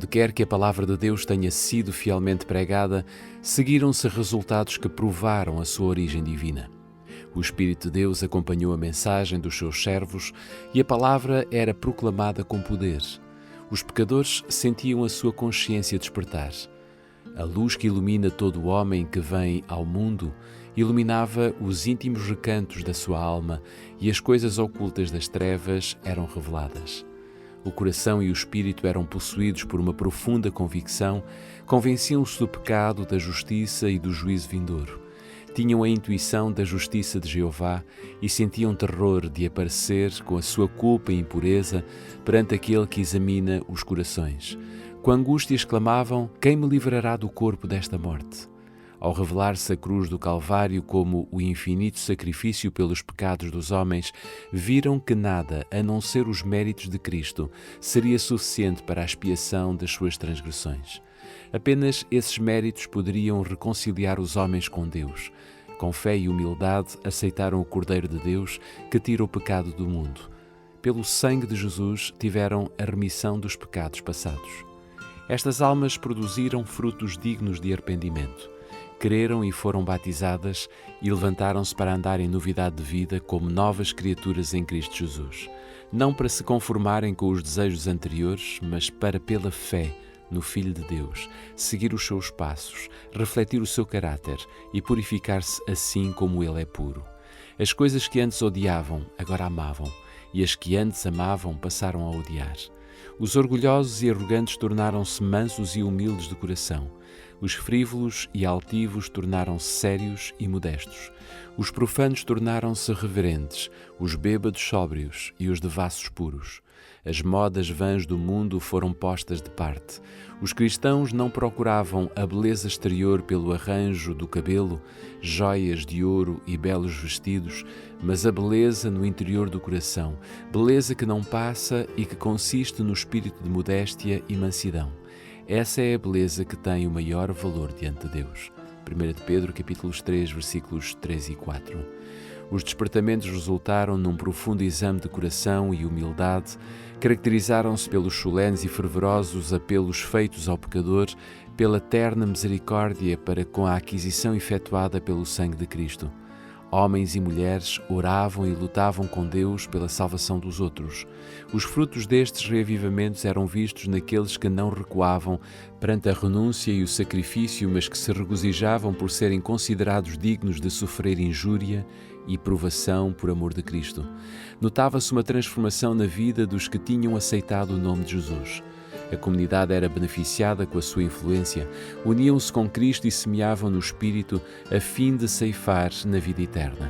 Onde quer que a palavra de Deus tenha sido fielmente pregada, seguiram-se resultados que provaram a sua origem divina. O Espírito de Deus acompanhou a mensagem dos seus servos e a palavra era proclamada com poder. Os pecadores sentiam a sua consciência despertar. A luz que ilumina todo o homem que vem ao mundo iluminava os íntimos recantos da sua alma e as coisas ocultas das trevas eram reveladas. O coração e o espírito eram possuídos por uma profunda convicção, convenciam-se do pecado, da justiça e do juízo vindouro. Tinham a intuição da justiça de Jeová e sentiam terror de aparecer com a sua culpa e impureza perante aquele que examina os corações. Com angústia exclamavam: quem me livrará do corpo desta morte? Ao revelar-se a cruz do Calvário como o infinito sacrifício pelos pecados dos homens, viram que nada, a não ser os méritos de Cristo, seria suficiente para a expiação das suas transgressões. Apenas esses méritos poderiam reconciliar os homens com Deus. Com fé e humildade, aceitaram o Cordeiro de Deus que tira o pecado do mundo. Pelo sangue de Jesus, tiveram a remissão dos pecados passados. Estas almas produziram frutos dignos de arrependimento. Creram e foram batizadas e levantaram-se para andar em novidade de vida como novas criaturas em Cristo Jesus. Não para se conformarem com os desejos anteriores, mas para, pela fé no Filho de Deus, seguir os seus passos, refletir o seu caráter e purificar-se assim como Ele é puro. As coisas que antes odiavam, agora amavam, e as que antes amavam passaram a odiar. Os orgulhosos e arrogantes tornaram-se mansos e humildes de coração. Os frívolos e altivos tornaram-se sérios e modestos. Os profanos tornaram-se reverentes, os bêbados sóbrios e os devassos puros. As modas vãs do mundo foram postas de parte. Os cristãos não procuravam a beleza exterior pelo arranjo do cabelo, joias de ouro e belos vestidos, mas a beleza no interior do coração, beleza que não passa e que consiste no espírito de modéstia e mansidão. Essa é a beleza que tem o maior valor diante de Deus. 1 de Pedro, capítulos 3, versículos 3 e 4. Os despertamentos resultaram num profundo exame de coração e humildade, caracterizaram-se pelos solenes e fervorosos apelos feitos ao pecador, pela terna misericórdia para com a aquisição efetuada pelo sangue de Cristo. Homens e mulheres oravam e lutavam com Deus pela salvação dos outros. Os frutos destes reavivamentos eram vistos naqueles que não recuavam perante a renúncia e o sacrifício, mas que se regozijavam por serem considerados dignos de sofrer injúria e provação por amor de Cristo. Notava-se uma transformação na vida dos que tinham aceitado o nome de Jesus. A comunidade era beneficiada com a sua influência, uniam-se com Cristo e semeavam no Espírito a fim de ceifar na vida eterna.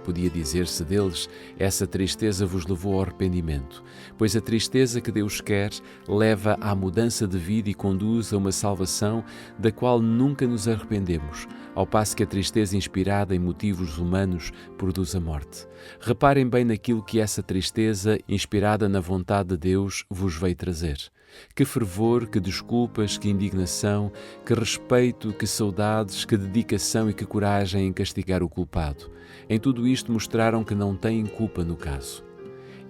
Podia dizer-se deles: essa tristeza vos levou ao arrependimento, pois a tristeza que Deus quer leva à mudança de vida e conduz a uma salvação da qual nunca nos arrependemos, ao passo que a tristeza inspirada em motivos humanos produz a morte. Reparem bem naquilo que essa tristeza, inspirada na vontade de Deus, vos veio trazer. Que fervor, que desculpas, que indignação, que respeito, que saudades, que dedicação e que coragem em castigar o culpado. Em tudo isto mostraram que não têm culpa no caso.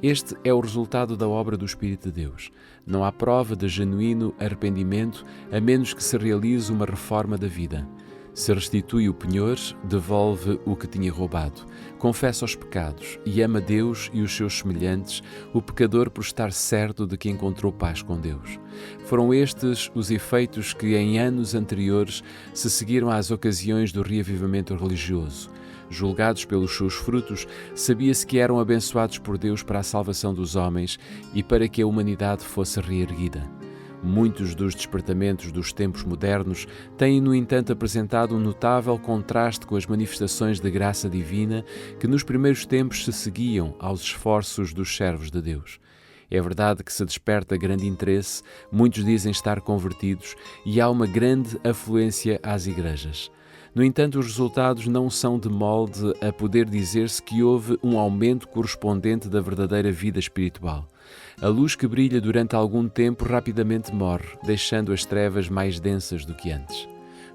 Este é o resultado da obra do Espírito de Deus. Não há prova de genuíno arrependimento a menos que se realize uma reforma da vida. Se restitui o penhor, devolve o que tinha roubado, confessa os pecados e ama Deus e os seus semelhantes, o pecador por estar certo de que encontrou paz com Deus. Foram estes os efeitos que em anos anteriores se seguiram às ocasiões do reavivamento religioso. Julgados pelos seus frutos, sabia-se que eram abençoados por Deus para a salvação dos homens e para que a humanidade fosse reerguida. Muitos dos despertamentos dos tempos modernos têm, no entanto, apresentado um notável contraste com as manifestações de graça divina que nos primeiros tempos se seguiam aos esforços dos servos de Deus. É verdade que se desperta grande interesse, muitos dizem estar convertidos e há uma grande afluência às igrejas. No entanto, os resultados não são de molde a poder dizer-se que houve um aumento correspondente da verdadeira vida espiritual. A luz que brilha durante algum tempo rapidamente morre, deixando as trevas mais densas do que antes.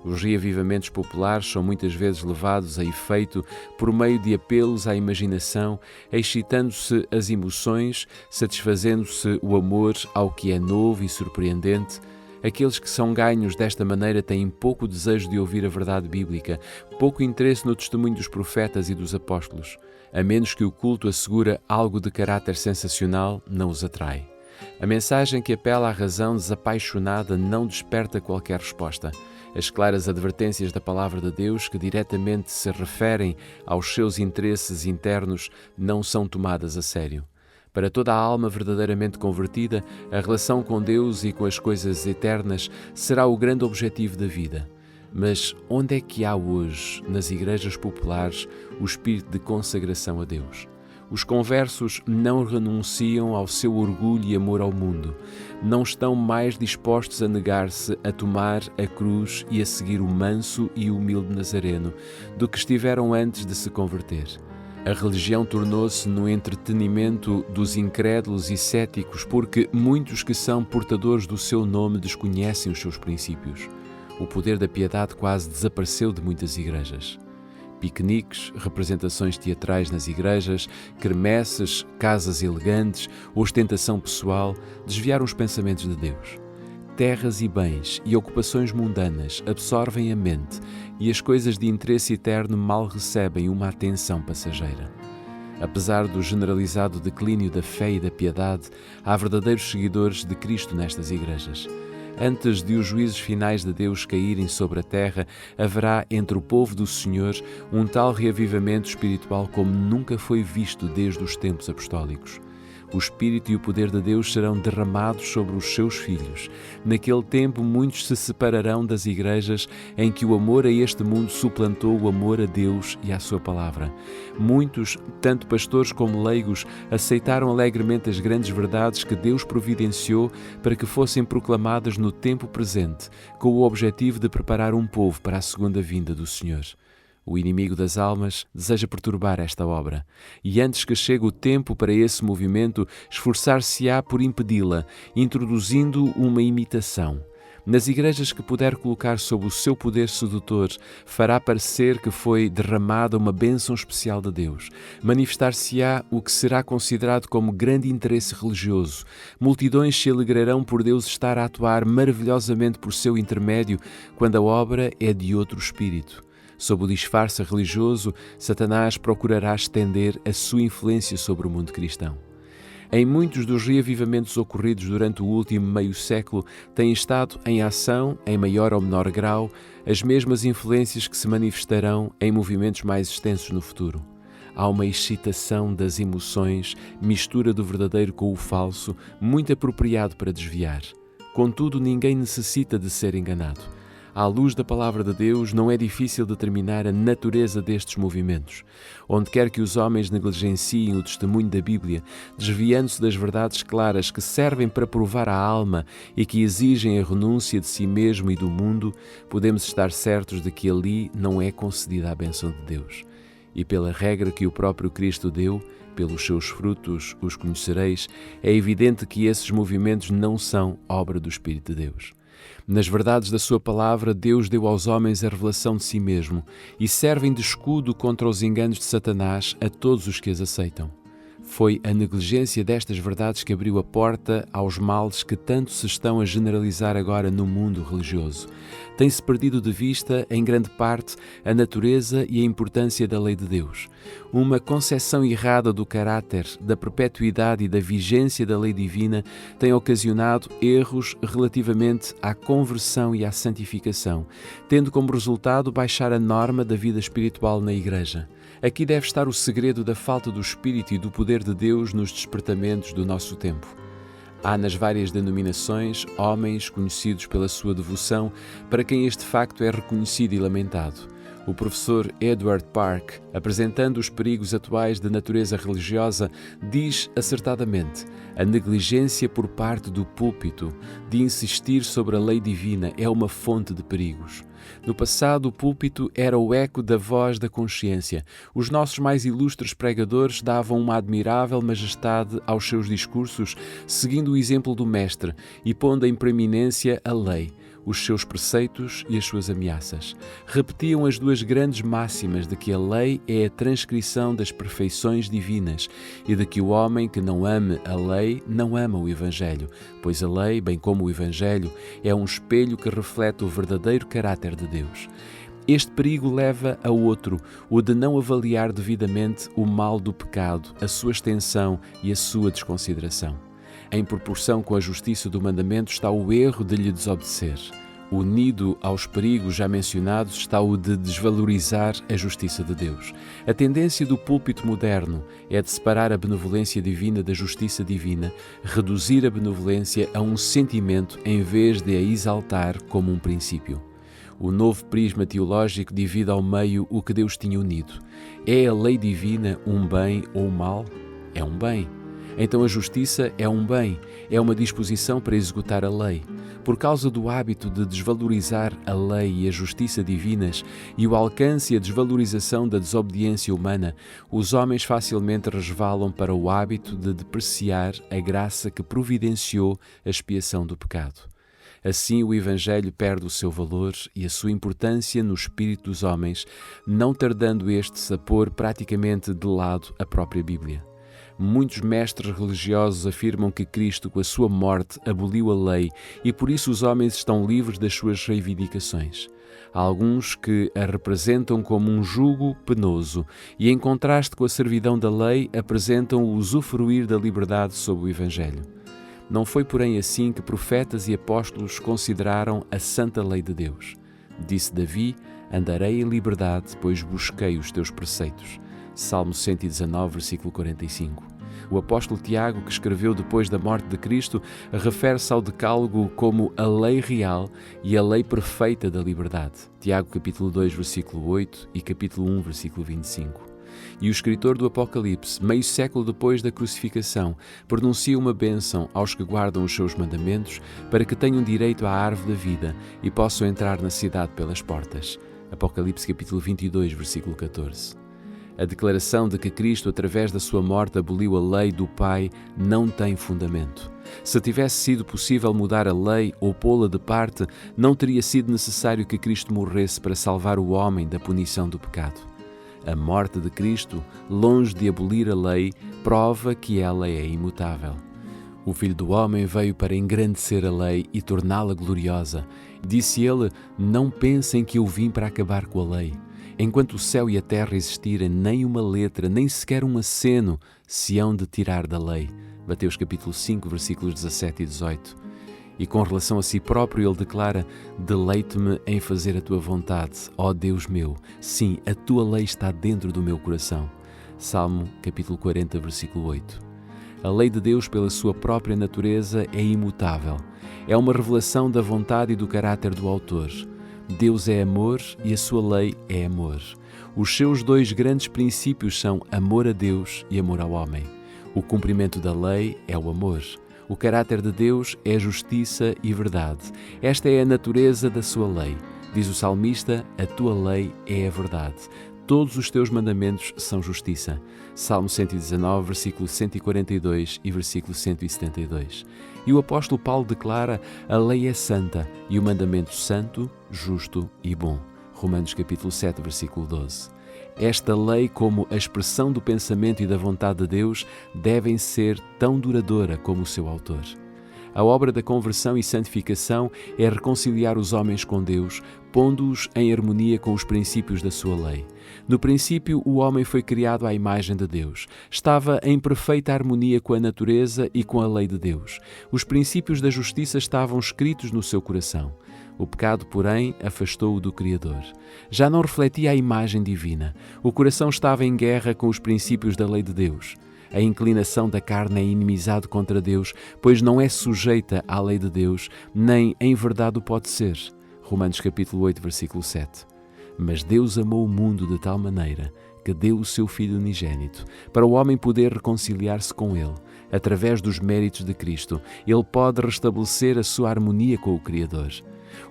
Os reavivamentos populares são muitas vezes levados a efeito por meio de apelos à imaginação, excitando-se as emoções, satisfazendo-se o amor ao que é novo e surpreendente. Aqueles que são ganhos desta maneira têm pouco desejo de ouvir a verdade bíblica, pouco interesse no testemunho dos profetas e dos apóstolos. A menos que o culto assegure algo de caráter sensacional, não os atrai. A mensagem que apela à razão desapaixonada não desperta qualquer resposta. As claras advertências da Palavra de Deus, que diretamente se referem aos seus interesses internos, não são tomadas a sério. Para toda a alma verdadeiramente convertida, a relação com Deus e com as coisas eternas será o grande objetivo da vida. Mas onde é que há hoje, nas igrejas populares, o espírito de consagração a Deus? Os conversos não renunciam ao seu orgulho e amor ao mundo. Não estão mais dispostos a negar-se a tomar a cruz e a seguir o manso e humilde Nazareno do que estiveram antes de se converter. A religião tornou-se no entretenimento dos incrédulos e céticos porque muitos que são portadores do seu nome desconhecem os seus princípios. O poder da piedade quase desapareceu de muitas igrejas. Piqueniques, representações teatrais nas igrejas, quermesses, casas elegantes, ostentação pessoal desviaram os pensamentos de Deus. Terras e bens e ocupações mundanas absorvem a mente e as coisas de interesse eterno mal recebem uma atenção passageira. Apesar do generalizado declínio da fé e da piedade, há verdadeiros seguidores de Cristo nestas igrejas. Antes de os juízos finais de Deus caírem sobre a terra, haverá entre o povo do Senhor um tal reavivamento espiritual como nunca foi visto desde os tempos apostólicos. O Espírito e o poder de Deus serão derramados sobre os seus filhos. Naquele tempo, muitos se separarão das igrejas em que o amor a este mundo suplantou o amor a Deus e à sua palavra. Muitos, tanto pastores como leigos, aceitaram alegremente as grandes verdades que Deus providenciou para que fossem proclamadas no tempo presente, com o objetivo de preparar um povo para a segunda vinda do Senhor. O inimigo das almas deseja perturbar esta obra, e antes que chegue o tempo para esse movimento, esforçar-se-á por impedi-la, introduzindo uma imitação. Nas igrejas que puder colocar sob o seu poder sedutor, fará parecer que foi derramada uma bênção especial de Deus. Manifestar-se-á o que será considerado como grande interesse religioso. Multidões se alegrarão por Deus estar a atuar maravilhosamente por seu intermédio, quando a obra é de outro espírito. Sob o disfarce religioso, Satanás procurará estender a sua influência sobre o mundo cristão. Em muitos dos reavivamentos ocorridos durante o último meio século, têm estado em ação, em maior ou menor grau, as mesmas influências que se manifestarão em movimentos mais extensos no futuro. Há uma excitação das emoções, mistura do verdadeiro com o falso, muito apropriado para desviar. Contudo, ninguém necessita de ser enganado. À luz da Palavra de Deus, não é difícil determinar a natureza destes movimentos. Onde quer que os homens negligenciem o testemunho da Bíblia, desviando-se das verdades claras que servem para provar a alma e que exigem a renúncia de si mesmo e do mundo, podemos estar certos de que ali não é concedida a bênção de Deus. E pela regra que o próprio Cristo deu, pelos seus frutos os conhecereis, é evidente que esses movimentos não são obra do Espírito de Deus. Nas verdades da sua palavra, Deus deu aos homens a revelação de si mesmo e servem de escudo contra os enganos de Satanás a todos os que as aceitam. Foi a negligência destas verdades que abriu a porta aos males que tanto se estão a generalizar agora no mundo religioso. Tem-se perdido de vista, em grande parte, a natureza e a importância da lei de Deus. Uma concepção errada do caráter, da perpetuidade e da vigência da lei divina tem ocasionado erros relativamente à conversão e à santificação, tendo como resultado baixar a norma da vida espiritual na Igreja. Aqui deve estar o segredo da falta do Espírito e do poder de Deus nos despertamentos do nosso tempo. Há nas várias denominações homens conhecidos pela sua devoção, para quem este facto é reconhecido e lamentado. O professor Edward Park, apresentando os perigos atuais de natureza religiosa, diz acertadamente: a negligência por parte do púlpito de insistir sobre a lei divina é uma fonte de perigos. No passado, o púlpito era o eco da voz da consciência. Os nossos mais ilustres pregadores davam uma admirável majestade aos seus discursos, seguindo o exemplo do Mestre e pondo em preeminência a lei. os seus preceitos e as suas ameaças. Repetiam as duas grandes máximas de que a lei é a transcrição das perfeições divinas e de que o homem que não ame a lei não ama o Evangelho, pois a lei, bem como o Evangelho, é um espelho que reflete o verdadeiro caráter de Deus. Este perigo leva a outro, o de não avaliar devidamente o mal do pecado, a sua extensão e a sua desconsideração. Em proporção com a justiça do mandamento está o erro de lhe desobedecer. Unido aos perigos já mencionados está o de desvalorizar a justiça de Deus. A tendência do púlpito moderno é de separar a benevolência divina da justiça divina, reduzir a benevolência a um sentimento em vez de a exaltar como um princípio. O novo prisma teológico divide ao meio o que Deus tinha unido. É a lei divina um bem ou um mal? É um bem. Então a justiça é um bem, é uma disposição para executar a lei. Por causa do hábito de desvalorizar a lei e a justiça divinas e o alcance e a desvalorização da desobediência humana, os homens facilmente resvalam para o hábito de depreciar a graça que providenciou a expiação do pecado. Assim, o Evangelho perde o seu valor e a sua importância no espírito dos homens, não tardando estes a pôr praticamente de lado a própria Bíblia. Muitos mestres religiosos afirmam que Cristo, com a sua morte, aboliu a lei e por isso os homens estão livres das suas reivindicações. Há alguns que a representam como um jugo penoso e, em contraste com a servidão da lei, apresentam o usufruir da liberdade sob o Evangelho. Não foi, porém, assim que profetas e apóstolos consideraram a santa lei de Deus. Disse Davi: andarei em liberdade, pois busquei os teus preceitos. Salmo 119, versículo 45. O apóstolo Tiago, que escreveu depois da morte de Cristo, refere-se ao decálogo como a lei real e a lei perfeita da liberdade. Tiago capítulo 2, versículo 8 e capítulo 1, versículo 25. E o escritor do Apocalipse, meio século depois da crucificação, pronuncia uma bênção aos que guardam os seus mandamentos para que tenham direito à árvore da vida e possam entrar na cidade pelas portas. Apocalipse capítulo 22, versículo 14. A declaração de que Cristo, através da sua morte, aboliu a lei do Pai não tem fundamento. Se tivesse sido possível mudar a lei ou pô-la de parte, não teria sido necessário que Cristo morresse para salvar o homem da punição do pecado. A morte de Cristo, longe de abolir a lei, prova que ela é imutável. O Filho do Homem veio para engrandecer a lei e torná-la gloriosa. Disse ele: não pensem que eu vim para acabar com a lei. Enquanto o céu e a terra existirem, nem uma letra, nem sequer um aceno se hão de tirar da lei. Mateus capítulo 5, versículos 17 e 18. E com relação a si próprio ele declara: deleite-me em fazer a tua vontade, ó Deus meu. Sim, a tua lei está dentro do meu coração. Salmo capítulo 40, versículo 8. A lei de Deus, pela sua própria natureza, é imutável. É uma revelação da vontade e do caráter do autor. Deus é amor e a sua lei é amor. Os seus dois grandes princípios são amor a Deus e amor ao homem. O cumprimento da lei é o amor. O caráter de Deus é justiça e verdade. Esta é a natureza da sua lei. Diz o salmista: a tua lei é a verdade. Todos os teus mandamentos são justiça. Salmo 119, versículo 142 e versículo 172. E o apóstolo Paulo declara: a lei é santa e o mandamento santo, justo e bom. Romanos capítulo 7, versículo 12. Esta lei, como a expressão do pensamento e da vontade de Deus, devem ser tão duradoura como o seu autor. A obra da conversão e santificação é reconciliar os homens com Deus, pondo-os em harmonia com os princípios da sua lei. No princípio, o homem foi criado à imagem de Deus. Estava em perfeita harmonia com a natureza e com a lei de Deus. Os princípios da justiça estavam escritos no seu coração. O pecado, porém, afastou-o do Criador. Já não refletia a imagem divina. O coração estava em guerra com os princípios da lei de Deus. A inclinação da carne é inimizade contra Deus, pois não é sujeita à lei de Deus, nem em verdade o pode ser. Romanos capítulo 8, versículo 7. Mas Deus amou o mundo de tal maneira que deu o seu Filho unigênito, para o homem poder reconciliar-se com Ele. Através dos méritos de Cristo, Ele pode restabelecer a sua harmonia com o Criador.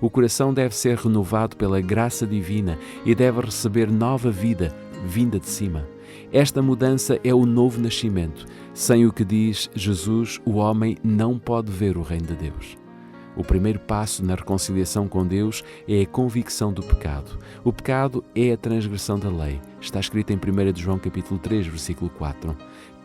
O coração deve ser renovado pela graça divina e deve receber nova vida, vinda de cima. Esta mudança é o novo nascimento, sem o que diz Jesus: o homem não pode ver o reino de Deus. O primeiro passo na reconciliação com Deus é a convicção do pecado. O pecado é a transgressão da lei. Está escrito em 1 João capítulo 3, versículo 4.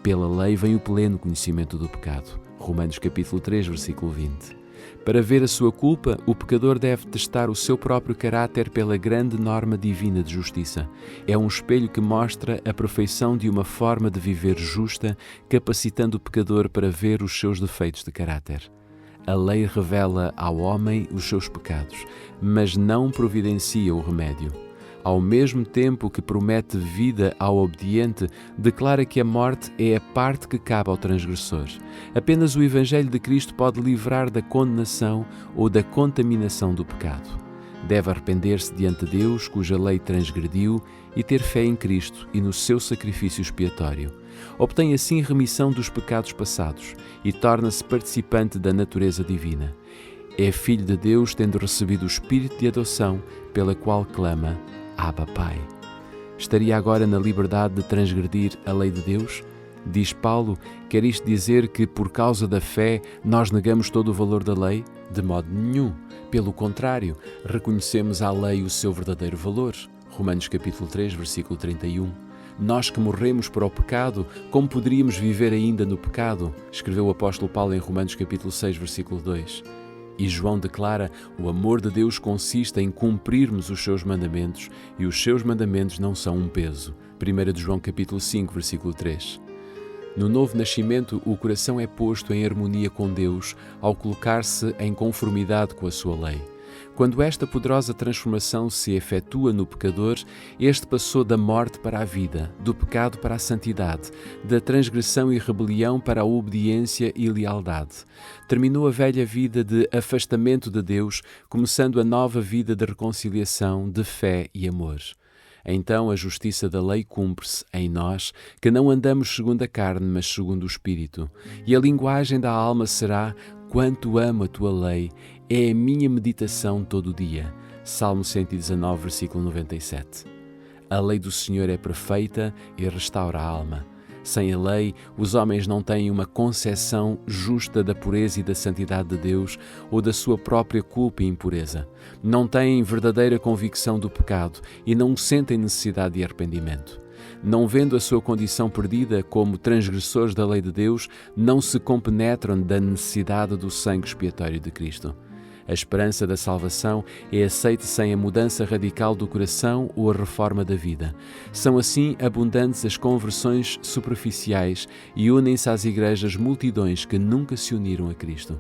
Pela lei vem o pleno conhecimento do pecado. Romanos capítulo 3, versículo 20. Para ver a sua culpa, o pecador deve testar o seu próprio caráter pela grande norma divina de justiça. É um espelho que mostra a perfeição de uma forma de viver justa, capacitando o pecador para ver os seus defeitos de caráter. A lei revela ao homem os seus pecados, mas não providencia o remédio. Ao mesmo tempo que promete vida ao obediente, declara que a morte é a parte que cabe ao transgressor. Apenas o Evangelho de Cristo pode livrar da condenação ou da contaminação do pecado. Deve arrepender-se diante de Deus, cuja lei transgrediu, e ter fé em Cristo e no seu sacrifício expiatório. Obtém assim remissão dos pecados passados e torna-se participante da natureza divina. É filho de Deus, tendo recebido o Espírito de adoção, pela qual clama: Abba, Pai. Estaria agora na liberdade de transgredir a lei de Deus? Diz Paulo, quer isto dizer que por causa da fé nós negamos todo o valor da lei? De modo nenhum. Pelo contrário, reconhecemos à lei o seu verdadeiro valor. Romanos capítulo 3, versículo 31. Nós que morremos para o pecado, como poderíamos viver ainda no pecado? Escreveu o apóstolo Paulo em Romanos capítulo 6, versículo 2. E João declara: o amor de Deus consiste em cumprirmos os seus mandamentos, e os seus mandamentos não são um peso. 1 João capítulo 5, versículo 3. No novo nascimento, o coração é posto em harmonia com Deus ao colocar-se em conformidade com a sua lei. Quando esta poderosa transformação se efetua no pecador, este passou da morte para a vida, do pecado para a santidade, da transgressão e rebelião para a obediência e lealdade. Terminou a velha vida de afastamento de Deus, começando a nova vida de reconciliação, de fé e amor. Então a justiça da lei cumpre-se em nós, que não andamos segundo a carne, mas segundo o Espírito. E a linguagem da alma será: quanto amo a tua lei, é a minha meditação todo o dia. Salmo 119, versículo 97. A lei do Senhor é perfeita e restaura a alma. Sem a lei, os homens não têm uma concepção justa da pureza e da santidade de Deus ou da sua própria culpa e impureza. Não têm verdadeira convicção do pecado e não sentem necessidade de arrependimento. Não vendo a sua condição perdida como transgressores da lei de Deus, não se compenetram da necessidade do sangue expiatório de Cristo. A esperança da salvação é aceita sem a mudança radical do coração ou a reforma da vida. São assim abundantes as conversões superficiais e unem-se às igrejas multidões que nunca se uniram a Cristo.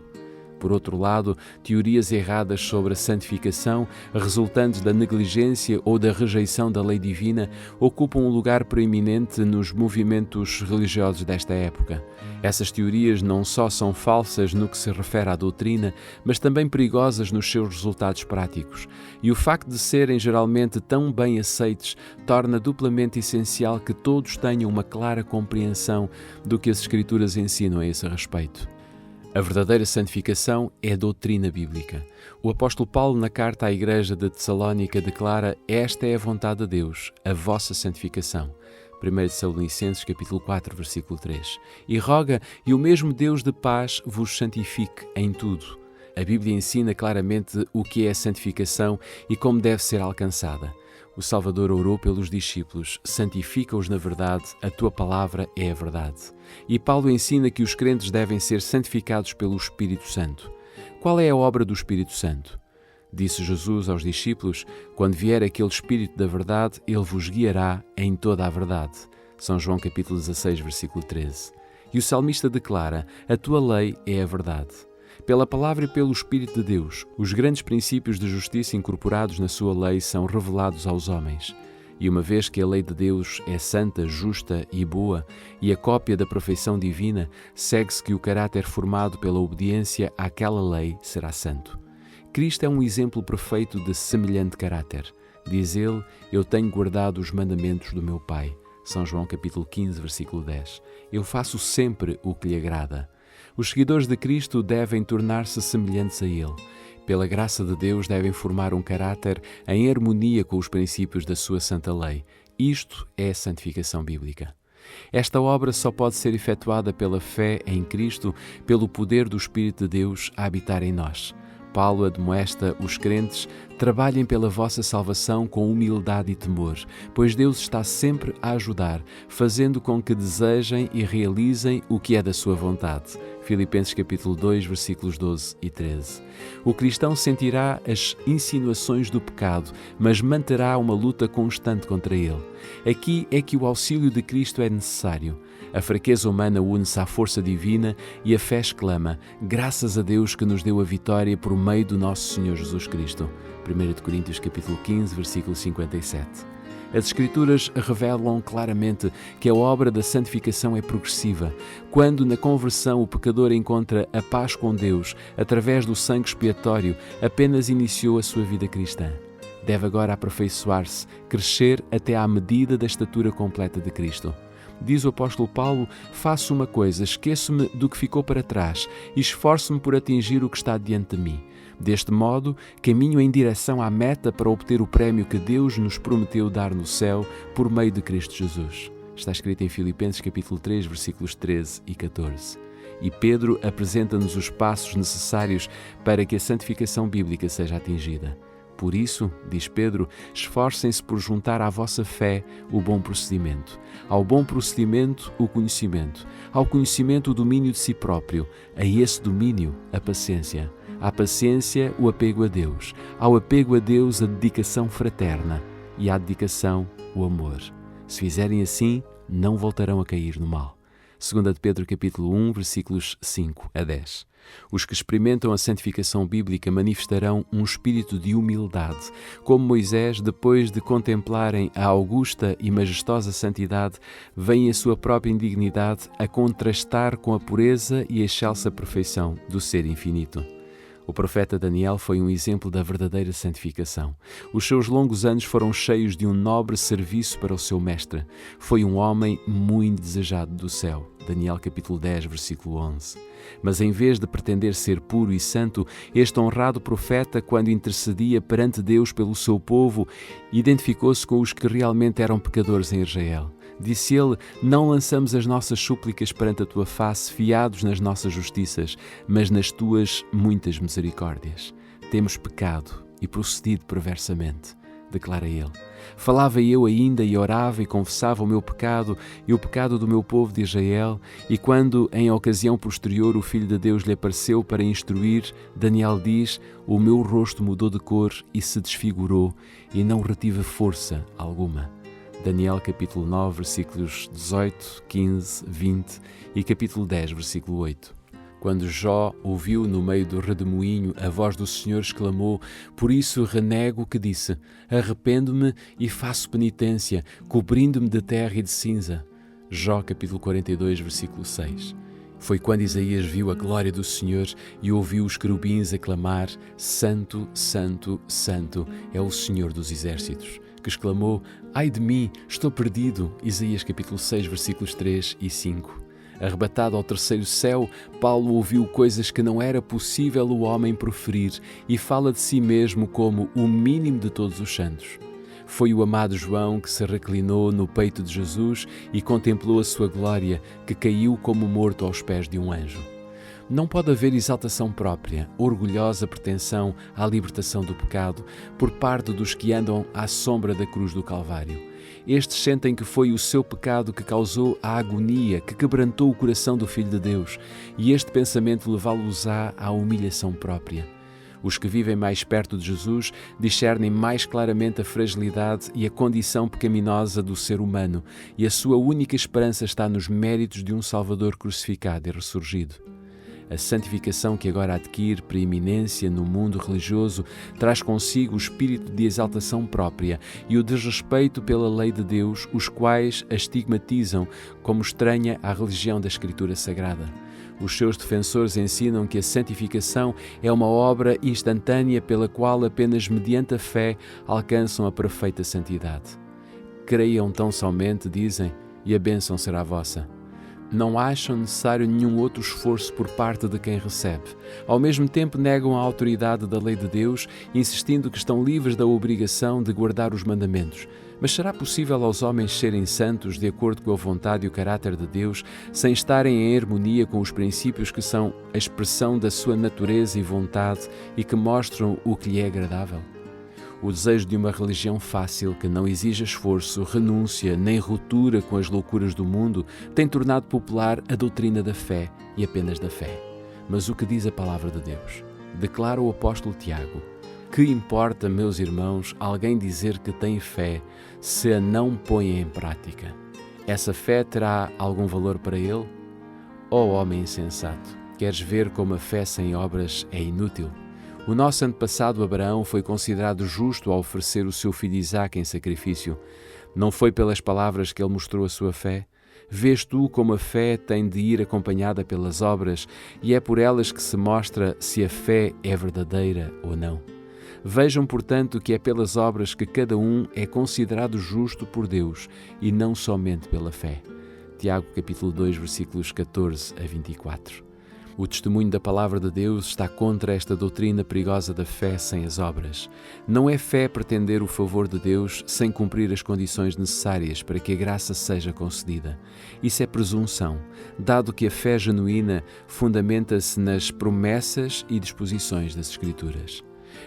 Por outro lado, teorias erradas sobre a santificação, resultantes da negligência ou da rejeição da lei divina, ocupam um lugar proeminente nos movimentos religiosos desta época. Essas teorias não só são falsas no que se refere à doutrina, mas também perigosas nos seus resultados práticos. E o facto de serem geralmente tão bem aceites torna duplamente essencial que todos tenham uma clara compreensão do que as Escrituras ensinam a esse respeito. A verdadeira santificação é a doutrina bíblica. O apóstolo Paulo, na carta à igreja de Tessalónica, declara: esta é a vontade de Deus, a vossa santificação. 1 Tessalonicenses capítulo 4, versículo 3. E roga, e o mesmo Deus de paz vos santifique em tudo. A Bíblia ensina claramente o que é a santificação e como deve ser alcançada. O Salvador orou pelos discípulos: santifica-os na verdade, a tua palavra é a verdade. E Paulo ensina que os crentes devem ser santificados pelo Espírito Santo. Qual é a obra do Espírito Santo? Disse Jesus aos discípulos: quando vier aquele Espírito da verdade, ele vos guiará em toda a verdade. São João capítulo 16, versículo 13. E o salmista declara: a tua lei é a verdade. Pela palavra e pelo Espírito de Deus, os grandes princípios de justiça incorporados na sua lei são revelados aos homens. E uma vez que a lei de Deus é santa, justa e boa, e a cópia da perfeição divina, segue-se que o caráter formado pela obediência àquela lei será santo. Cristo é um exemplo perfeito de semelhante caráter. Diz ele: eu tenho guardado os mandamentos do meu Pai. São João capítulo 15, versículo 10. Eu faço sempre o que lhe agrada. Os seguidores de Cristo devem tornar-se semelhantes a Ele. Pela graça de Deus, devem formar um caráter em harmonia com os princípios da sua santa lei. Isto é a santificação bíblica. Esta obra só pode ser efetuada pela fé em Cristo, pelo poder do Espírito de Deus a habitar em nós. Paulo admoesta os crentes: trabalhem pela vossa salvação com humildade e temor, pois Deus está sempre a ajudar, fazendo com que desejem e realizem o que é da sua vontade. Filipenses capítulo 2, versículos 12 e 13. O cristão sentirá as insinuações do pecado, mas manterá uma luta constante contra ele. Aqui é que o auxílio de Cristo é necessário. A fraqueza humana une-se à força divina e a fé exclama: graças a Deus que nos deu a vitória por meio do nosso Senhor Jesus Cristo. 1 Coríntios capítulo 15, versículo 57. As Escrituras revelam claramente que a obra da santificação é progressiva. Quando na conversão o pecador encontra a paz com Deus através do sangue expiatório, apenas iniciou a sua vida cristã. Deve agora aperfeiçoar-se, crescer até à medida da estatura completa de Cristo. Diz o apóstolo Paulo: faço uma coisa, esqueço-me do que ficou para trás e esforço-me por atingir o que está diante de mim. Deste modo, caminho em direção à meta para obter o prémio que Deus nos prometeu dar no céu por meio de Cristo Jesus. Está escrito em Filipenses capítulo 3, versículos 13 e 14. E Pedro apresenta-nos os passos necessários para que a santificação bíblica seja atingida. Por isso, diz Pedro, esforcem-se por juntar à vossa fé o bom procedimento. Ao bom procedimento, o conhecimento. Ao conhecimento, o domínio de si próprio. A esse domínio, a paciência. À paciência, o apego a Deus. Ao apego a Deus, a dedicação fraterna. E à dedicação, o amor. Se fizerem assim, não voltarão a cair no mal. 2 de Pedro capítulo 1, versículos 5 a 10. Os que experimentam a santificação bíblica manifestarão um espírito de humildade, como Moisés, depois de contemplarem a augusta e majestosa santidade, veem a sua própria indignidade a contrastar com a pureza e a excelsa perfeição do Ser infinito. O profeta Daniel foi um exemplo da verdadeira santificação. Os seus longos anos foram cheios de um nobre serviço para o seu mestre. Foi um homem muito desejado do céu. Daniel capítulo 10, versículo 11. Mas em vez de pretender ser puro e santo, este honrado profeta, quando intercedia perante Deus pelo seu povo, identificou-se com os que realmente eram pecadores em Israel. Disse ele: não lançamos as nossas súplicas perante a tua face, fiados nas nossas justiças, mas nas tuas muitas misericórdias. Temos pecado e procedido perversamente, declara ele. Falava eu ainda e orava e confessava o meu pecado e o pecado do meu povo de Israel, e quando, em ocasião posterior, o Filho de Deus lhe apareceu para instruir, Daniel diz: o meu rosto mudou de cor e se desfigurou, e não retive força alguma. Daniel capítulo 9, versículos 18, 15, 20 e capítulo 10, versículo 8. Quando Jó ouviu no meio do redemoinho a voz do Senhor, exclamou: por isso renego o que disse, arrependo-me e faço penitência, cobrindo-me de terra e de cinza. Jó capítulo 42, versículo 6. Foi quando Isaías viu a glória do Senhor e ouviu os querubins a clamar: Santo, Santo, Santo é o Senhor dos exércitos, que exclamou: ai de mim, estou perdido. Isaías capítulo 6, versículos 3 e 5. Arrebatado ao terceiro céu, Paulo ouviu coisas que não era possível o homem proferir e fala de si mesmo como o mínimo de todos os santos. Foi o amado João que se reclinou no peito de Jesus e contemplou a sua glória, que caiu como morto aos pés de um anjo. Não pode haver exaltação própria, orgulhosa pretensão à libertação do pecado por parte dos que andam à sombra da cruz do Calvário. Estes sentem que foi o seu pecado que causou a agonia, que quebrantou o coração do Filho de Deus, e este pensamento levá-los-á à humilhação própria. Os que vivem mais perto de Jesus discernem mais claramente a fragilidade e a condição pecaminosa do ser humano, e a sua única esperança está nos méritos de um Salvador crucificado e ressurgido. A santificação que agora adquire preeminência no mundo religioso traz consigo o espírito de exaltação própria e o desrespeito pela lei de Deus, os quais a estigmatizam como estranha à religião da Escritura Sagrada. Os seus defensores ensinam que a santificação é uma obra instantânea pela qual apenas mediante a fé alcançam a perfeita santidade. Creiam tão somente, dizem, e a bênção será vossa. Não acham necessário nenhum outro esforço por parte de quem recebe. Ao mesmo tempo, negam a autoridade da lei de Deus, insistindo que estão livres da obrigação de guardar os mandamentos. Mas será possível aos homens serem santos de acordo com a vontade e o caráter de Deus, sem estarem em harmonia com os princípios que são a expressão da sua natureza e vontade e que mostram o que lhe é agradável? O desejo de uma religião fácil, que não exige esforço, renúncia nem ruptura com as loucuras do mundo, tem tornado popular a doutrina da fé e apenas da fé. Mas o que diz a palavra de Deus? Declara o apóstolo Tiago: que importa, meus irmãos, alguém dizer que tem fé, se a não põe em prática? Essa fé terá algum valor para ele? Ó homem insensato, queres ver como a fé sem obras é inútil? O nosso antepassado Abraão foi considerado justo ao oferecer o seu filho Isaque em sacrifício. Não foi pelas palavras que ele mostrou a sua fé? Vês tu como a fé tem de ir acompanhada pelas obras, e é por elas que se mostra se a fé é verdadeira ou não. Vejam, portanto, que é pelas obras que cada um é considerado justo por Deus, e não somente pela fé. Tiago capítulo 2, versículos 14 a 24. O testemunho da palavra de Deus está contra esta doutrina perigosa da fé sem as obras. Não é fé pretender o favor de Deus sem cumprir as condições necessárias para que a graça seja concedida. Isso é presunção, dado que a fé genuína fundamenta-se nas promessas e disposições das Escrituras.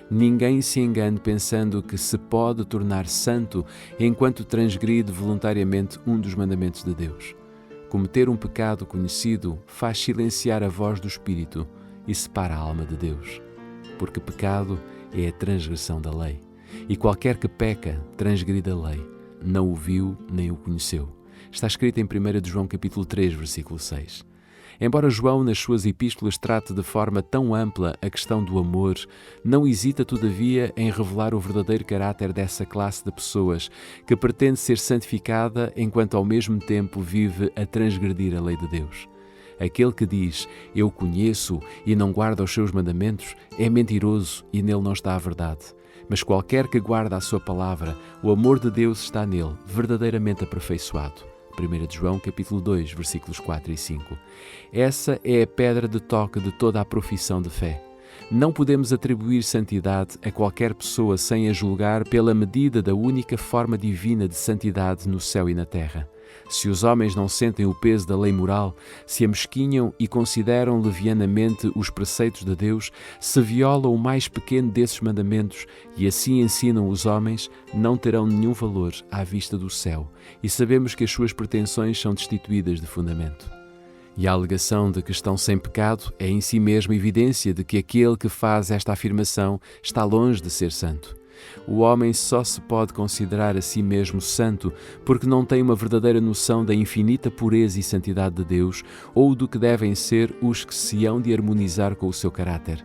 Ninguém se engane pensando que se pode tornar santo enquanto transgride voluntariamente um dos mandamentos de Deus. Cometer um pecado conhecido faz silenciar a voz do Espírito e separa a alma de Deus. Porque pecado é a transgressão da lei. E qualquer que peca, transgride a lei. Não o viu nem o conheceu. Está escrito em 1 João capítulo 3, versículo 6. Embora João, nas suas epístolas, trate de forma tão ampla a questão do amor, não hesita, todavia, em revelar o verdadeiro caráter dessa classe de pessoas que pretende ser santificada enquanto ao mesmo tempo vive a transgredir a lei de Deus. Aquele que diz, eu conheço e não guarda os seus mandamentos, é mentiroso e nele não está a verdade. Mas qualquer que guarda a sua palavra, o amor de Deus está nele, verdadeiramente aperfeiçoado. 1 João capítulo 2, versículos 4 e 5. Essa é a pedra de toque de toda a profissão de fé. Não podemos atribuir santidade a qualquer pessoa sem a julgar pela medida da única forma divina de santidade no céu e na terra. Se os homens não sentem o peso da lei moral, se amesquinham e consideram levianamente os preceitos de Deus, se violam o mais pequeno desses mandamentos e assim ensinam os homens, não terão nenhum valor à vista do céu, e sabemos que as suas pretensões são destituídas de fundamento. E a alegação de que estão sem pecado é em si mesma evidência de que aquele que faz esta afirmação está longe de ser santo. O homem só se pode considerar a si mesmo santo porque não tem uma verdadeira noção da infinita pureza e santidade de Deus ou do que devem ser os que se hão de harmonizar com o seu caráter.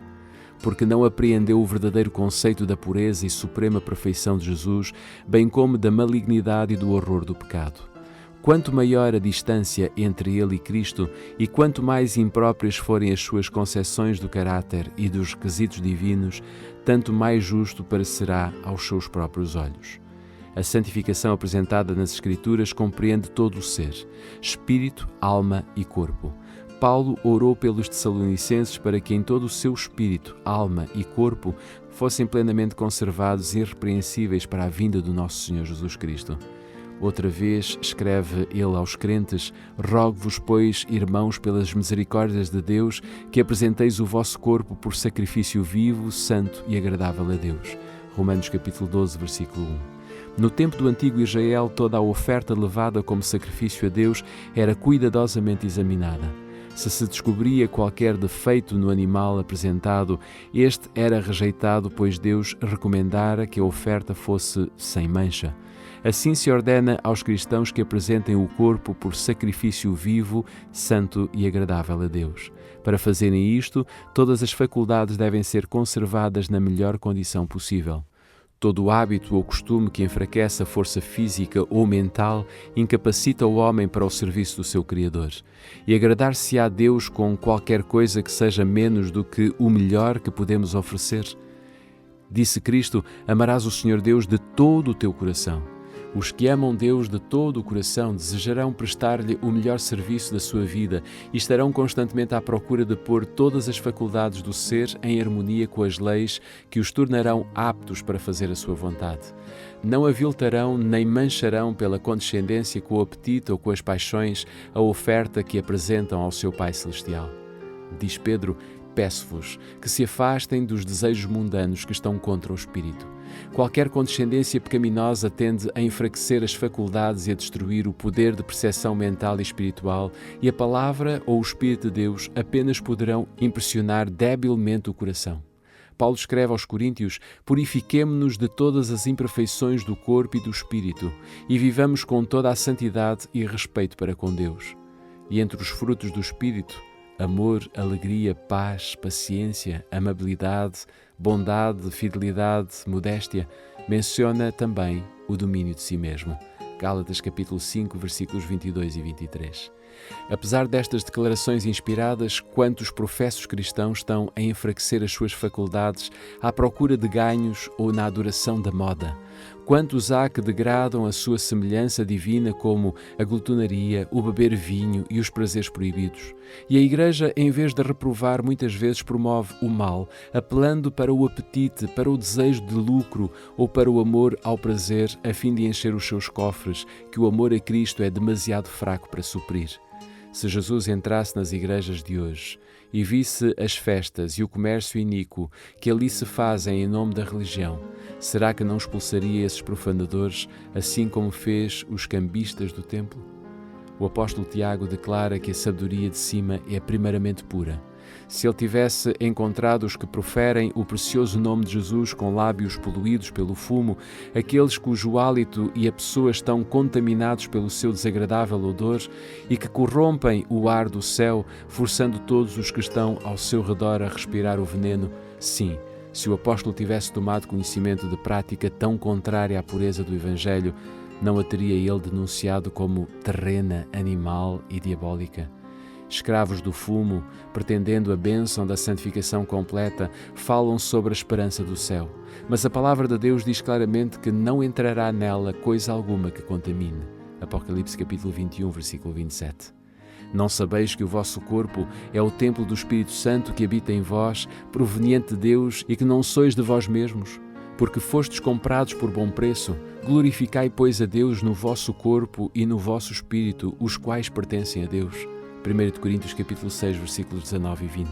Porque não apreendeu o verdadeiro conceito da pureza e suprema perfeição de Jesus, bem como da malignidade e do horror do pecado. Quanto maior a distância entre ele e Cristo e quanto mais impróprias forem as suas concepções do caráter e dos requisitos divinos, tanto mais justo parecerá aos seus próprios olhos. A santificação apresentada nas Escrituras compreende todo o ser, espírito, alma e corpo. Paulo orou pelos Tessalonicenses para que em todo o seu espírito, alma e corpo fossem plenamente conservados e irrepreensíveis para a vinda do nosso Senhor Jesus Cristo. Outra vez, escreve ele aos crentes, rogo-vos, pois, irmãos, pelas misericórdias de Deus, que apresenteis o vosso corpo por sacrifício vivo, santo e agradável a Deus. Romanos capítulo 12, versículo 1. No tempo do antigo Israel, toda a oferta levada como sacrifício a Deus era cuidadosamente examinada. Se se descobria qualquer defeito no animal apresentado, este era rejeitado, pois Deus recomendara que a oferta fosse sem mancha. Assim se ordena aos cristãos que apresentem o corpo por sacrifício vivo, santo e agradável a Deus. Para fazerem isto, todas as faculdades devem ser conservadas na melhor condição possível. Todo o hábito ou costume que enfraquece a força física ou mental incapacita o homem para o serviço do seu Criador. E agradar-se-á a Deus com qualquer coisa que seja menos do que o melhor que podemos oferecer? Disse Cristo, amarás o Senhor Deus de todo o teu coração. Os que amam Deus de todo o coração desejarão prestar-lhe o melhor serviço da sua vida e estarão constantemente à procura de pôr todas as faculdades do ser em harmonia com as leis que os tornarão aptos para fazer a sua vontade. Não aviltarão nem mancharão pela condescendência com o apetite ou com as paixões a oferta que apresentam ao seu Pai Celestial. Diz Pedro: peço-vos que se afastem dos desejos mundanos que estão contra o Espírito. Qualquer condescendência pecaminosa tende a enfraquecer as faculdades e a destruir o poder de percepção mental e espiritual, e a palavra ou o Espírito de Deus apenas poderão impressionar debilmente o coração. Paulo escreve aos Coríntios: purifiquemo-nos de todas as imperfeições do corpo e do espírito, e vivamos com toda a santidade e respeito para com Deus. E entre os frutos do Espírito, amor, alegria, paz, paciência, amabilidade, bondade, fidelidade, modéstia, menciona também o domínio de si mesmo. Gálatas capítulo 5, versículos 22 e 23. Apesar destas declarações inspiradas, quantos professos cristãos estão a enfraquecer as suas faculdades à procura de ganhos ou na adoração da moda? Quantos há que degradam a sua semelhança divina como a glutonaria, o beber vinho e os prazeres proibidos? E a Igreja, em vez de reprovar, muitas vezes promove o mal, apelando para o apetite, para o desejo de lucro ou para o amor ao prazer, a fim de encher os seus cofres, que o amor a Cristo é demasiado fraco para suprir. Se Jesus entrasse nas igrejas de hoje e visse as festas e o comércio iníquo que ali se fazem em nome da religião, será que não expulsaria esses profanadores, assim como fez os cambistas do templo? O apóstolo Tiago declara que a sabedoria de cima é primeiramente pura. Se ele tivesse encontrado os que proferem o precioso nome de Jesus com lábios poluídos pelo fumo, aqueles cujo hálito e a pessoa estão contaminados pelo seu desagradável odor e que corrompem o ar do céu, forçando todos os que estão ao seu redor a respirar o veneno, sim, se o apóstolo tivesse tomado conhecimento de prática tão contrária à pureza do Evangelho, não a teria ele denunciado como terrena, animal e diabólica? Escravos do fumo, pretendendo a bênção da santificação completa, falam sobre a esperança do céu. Mas a palavra de Deus diz claramente que não entrará nela coisa alguma que contamine. Apocalipse capítulo 21, versículo 27. Não sabeis que o vosso corpo é o templo do Espírito Santo que habita em vós, proveniente de Deus, e que não sois de vós mesmos? Porque fostes comprados por bom preço. Glorificai, pois, a Deus no vosso corpo e no vosso espírito, os quais pertencem a Deus. 1 Coríntios capítulo 6, versículos 19 e 20.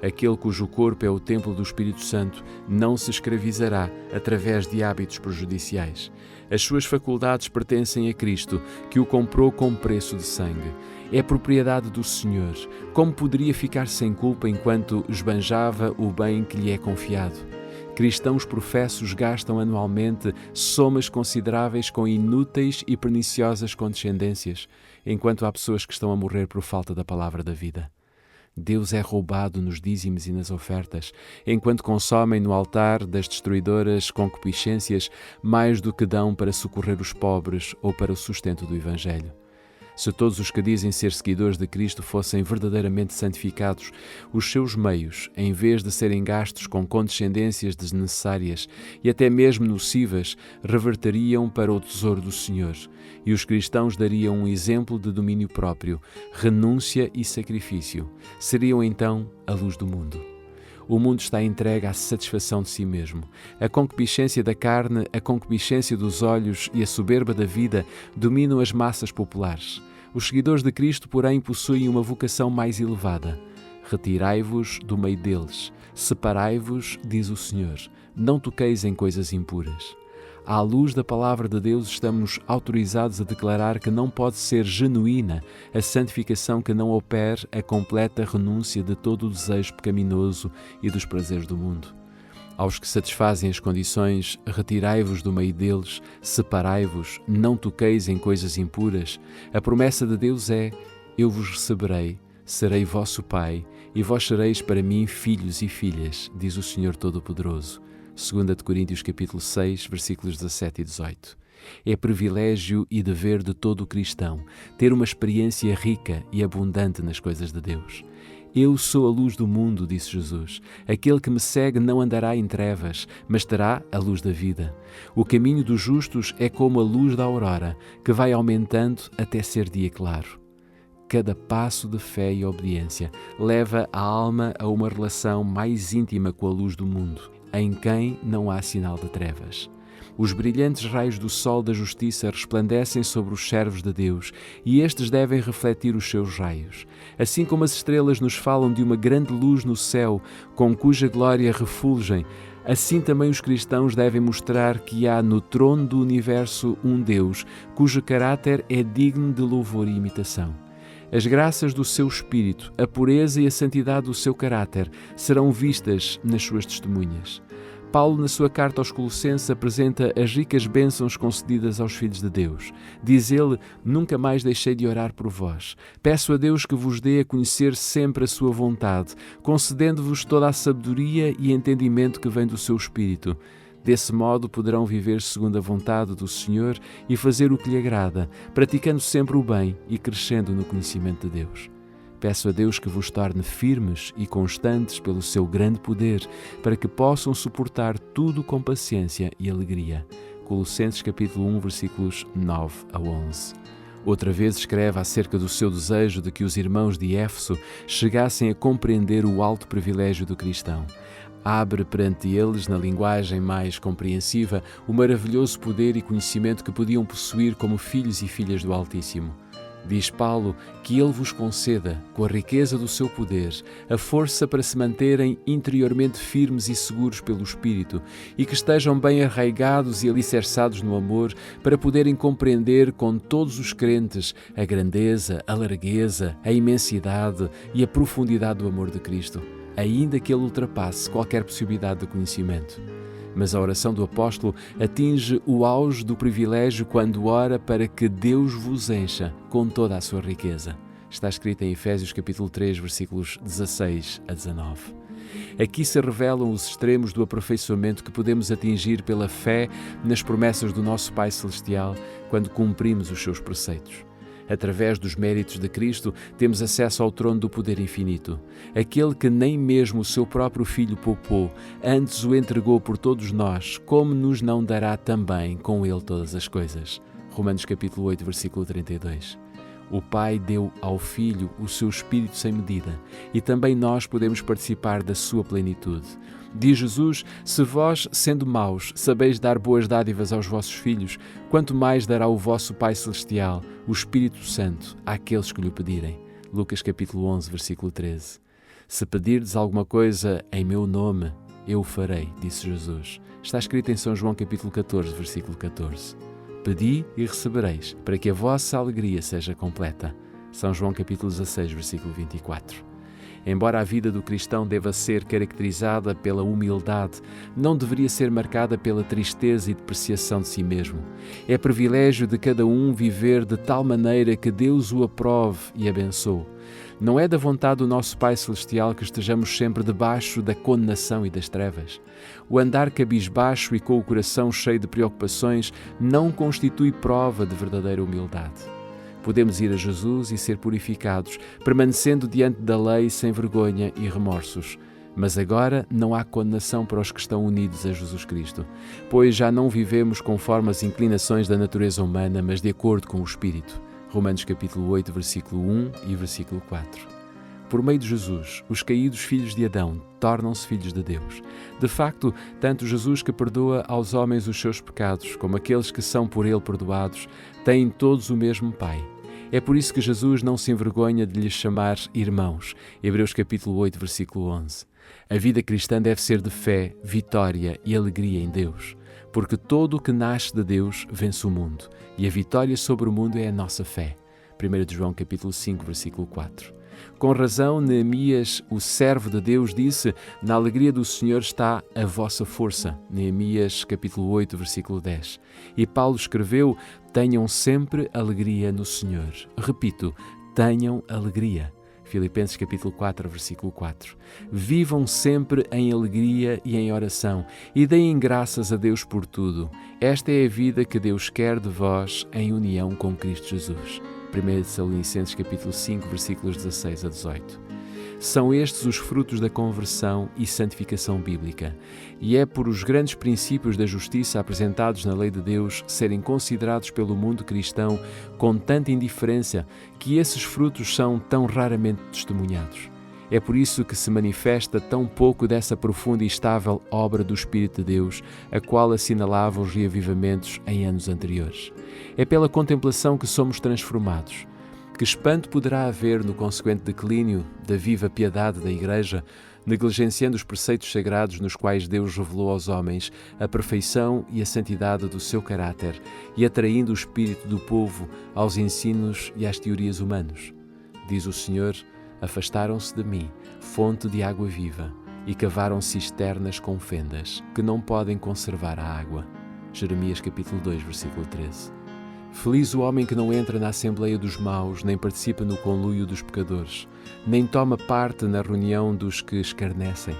Aquele cujo corpo é o templo do Espírito Santo não se escravizará através de hábitos prejudiciais. As suas faculdades pertencem a Cristo, que o comprou com preço de sangue. É propriedade do Senhor. Como poderia ficar sem culpa enquanto esbanjava o bem que lhe é confiado? Cristãos professos gastam anualmente somas consideráveis com inúteis e perniciosas condescendências, enquanto há pessoas que estão a morrer por falta da palavra da vida. Deus é roubado nos dízimos e nas ofertas, enquanto consomem no altar das destruidoras concupiscências mais do que dão para socorrer os pobres ou para o sustento do Evangelho. Se todos os que dizem ser seguidores de Cristo fossem verdadeiramente santificados, os seus meios, em vez de serem gastos com condescendências desnecessárias e até mesmo nocivas, reverteriam para o tesouro do Senhor, e os cristãos dariam um exemplo de domínio próprio, renúncia e sacrifício. Seriam então a luz do mundo. O mundo está entregue à satisfação de si mesmo. A concupiscência da carne, a concupiscência dos olhos e a soberba da vida dominam as massas populares. Os seguidores de Cristo, porém, possuem uma vocação mais elevada. Retirai-vos do meio deles. Separai-vos, diz o Senhor. Não toqueis em coisas impuras. À luz da palavra de Deus, estamos autorizados a declarar que não pode ser genuína a santificação que não opere a completa renúncia de todo o desejo pecaminoso e dos prazeres do mundo. Aos que satisfazem as condições, retirai-vos do meio deles, separai-vos, não toqueis em coisas impuras. A promessa de Deus é: eu vos receberei, serei vosso Pai, e vós sereis para mim filhos e filhas, diz o Senhor Todo-Poderoso. 2 Coríntios capítulo 6, versículos 17 e 18. É privilégio e dever de todo cristão ter uma experiência rica e abundante nas coisas de Deus. Eu sou a luz do mundo, disse Jesus. Aquele que me segue não andará em trevas, mas terá a luz da vida. O caminho dos justos é como a luz da aurora, que vai aumentando até ser dia claro. Cada passo de fé e obediência leva a alma a uma relação mais íntima com a luz do mundo, em quem não há sinal de trevas. Os brilhantes raios do sol da justiça resplandecem sobre os servos de Deus e estes devem refletir os seus raios. Assim como as estrelas nos falam de uma grande luz no céu, com cuja glória refulgem, assim também os cristãos devem mostrar que há no trono do universo um Deus, cujo caráter é digno de louvor e imitação. As graças do seu Espírito, a pureza e a santidade do seu caráter serão vistas nas suas testemunhas. Paulo, na sua carta aos Colossenses, apresenta as ricas bênçãos concedidas aos filhos de Deus. Diz ele: nunca mais deixei de orar por vós. Peço a Deus que vos dê a conhecer sempre a sua vontade, concedendo-vos toda a sabedoria e entendimento que vem do seu Espírito. Desse modo poderão viver segundo a vontade do Senhor e fazer o que lhe agrada, praticando sempre o bem e crescendo no conhecimento de Deus. Peço a Deus que vos torne firmes e constantes pelo seu grande poder, para que possam suportar tudo com paciência e alegria. Colossenses capítulo 1, versículos 9 a 11. Outra vez escreve acerca do seu desejo de que os irmãos de Éfeso chegassem a compreender o alto privilégio do cristão. Abre perante eles, na linguagem mais compreensiva, o maravilhoso poder e conhecimento que podiam possuir como filhos e filhas do Altíssimo. Diz Paulo que ele vos conceda, com a riqueza do seu poder, a força para se manterem interiormente firmes e seguros pelo Espírito e que estejam bem arraigados e alicerçados no amor para poderem compreender com todos os crentes a grandeza, a largueza, a imensidade e a profundidade do amor de Cristo, ainda que ele ultrapasse qualquer possibilidade de conhecimento. Mas a oração do apóstolo atinge o auge do privilégio quando ora para que Deus vos encha com toda a sua riqueza. Está escrito em Efésios capítulo 3, versículos 16 a 19. Aqui se revelam os extremos do aperfeiçoamento que podemos atingir pela fé nas promessas do nosso Pai Celestial quando cumprimos os seus preceitos. Através dos méritos de Cristo, temos acesso ao trono do poder infinito. Aquele que nem mesmo o seu próprio Filho poupou, antes o entregou por todos nós, como nos não dará também com ele todas as coisas? Romanos capítulo 8, versículo 32. O Pai deu ao Filho o seu Espírito sem medida, e também nós podemos participar da sua plenitude. Diz Jesus: se vós, sendo maus, sabeis dar boas dádivas aos vossos filhos, quanto mais dará o vosso Pai Celestial, o Espírito Santo, àqueles que lhe pedirem. Lucas capítulo 11, versículo 13. Se pedirdes alguma coisa em meu nome, eu o farei, disse Jesus. Está escrito em São João capítulo 14, versículo 14. Pedi e recebereis, para que a vossa alegria seja completa. São João capítulo 16, versículo 24. Embora a vida do cristão deva ser caracterizada pela humildade, não deveria ser marcada pela tristeza e depreciação de si mesmo. É privilégio de cada um viver de tal maneira que Deus o aprove e abençoe. Não é da vontade do nosso Pai Celestial que estejamos sempre debaixo da condenação e das trevas. O andar cabisbaixo e com o coração cheio de preocupações não constitui prova de verdadeira humildade. Podemos ir a Jesus e ser purificados, permanecendo diante da lei sem vergonha e remorsos. Mas agora não há condenação para os que estão unidos a Jesus Cristo, pois já não vivemos conforme as inclinações da natureza humana, mas de acordo com o Espírito. Romanos capítulo 8, versículo 1 e versículo 4. Por meio de Jesus, os caídos filhos de Adão tornam-se filhos de Deus. De facto, tanto Jesus que perdoa aos homens os seus pecados, como aqueles que são por ele perdoados, têm todos o mesmo Pai. É por isso que Jesus não se envergonha de lhes chamar irmãos. Hebreus capítulo 8, versículo 11. A vida cristã deve ser de fé, vitória e alegria em Deus, porque todo o que nasce de Deus vence o mundo, e a vitória sobre o mundo é a nossa fé. 1 João capítulo 5, versículo 4. Com razão, Neemias, o servo de Deus, disse: na alegria do Senhor está a vossa força. Neemias capítulo 8, versículo 10. E Paulo escreveu: tenham sempre alegria no Senhor. Repito, tenham alegria. Filipenses capítulo 4, versículo 4. Vivam sempre em alegria e em oração, e deem graças a Deus por tudo. Esta é a vida que Deus quer de vós em união com Cristo Jesus. 1 Tessalonicenses capítulo 5, versículos 16 a 18. São estes os frutos da conversão e santificação bíblica, e é por os grandes princípios da justiça apresentados na lei de Deus serem considerados pelo mundo cristão com tanta indiferença que esses frutos são tão raramente testemunhados. É por isso que se manifesta tão pouco dessa profunda e estável obra do Espírito de Deus, a qual assinalava os reavivamentos em anos anteriores. É pela contemplação que somos transformados. Que espanto poderá haver no consequente declínio da viva piedade da Igreja, negligenciando os preceitos sagrados nos quais Deus revelou aos homens a perfeição e a santidade do seu caráter e atraindo o espírito do povo aos ensinos e às teorias humanos? Diz o Senhor: afastaram-se de mim, fonte de água viva, e cavaram cisternas com fendas, que não podem conservar a água. Jeremias capítulo 2, versículo 13. Feliz o homem que não entra na assembleia dos maus, nem participa no conluio dos pecadores, nem toma parte na reunião dos que escarnecem,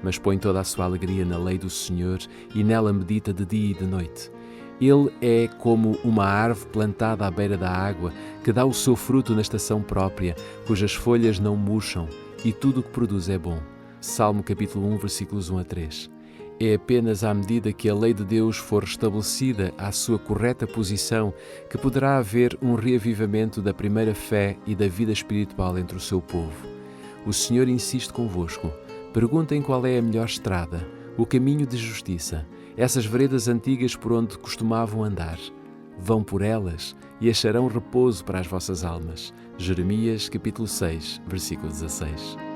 mas põe toda a sua alegria na lei do Senhor e nela medita de dia e de noite. Ele é como uma árvore plantada à beira da água, que dá o seu fruto na estação própria, cujas folhas não murcham, e tudo o que produz é bom. Salmo capítulo 1, versículos 1 a 3. É apenas à medida que a lei de Deus for restabelecida à sua correta posição que poderá haver um reavivamento da primeira fé e da vida espiritual entre o seu povo. O Senhor insiste convosco. Perguntem qual é a melhor estrada, o caminho de justiça, essas veredas antigas por onde costumavam andar. Vão por elas e acharão repouso para as vossas almas. Jeremias capítulo 6, versículo 16.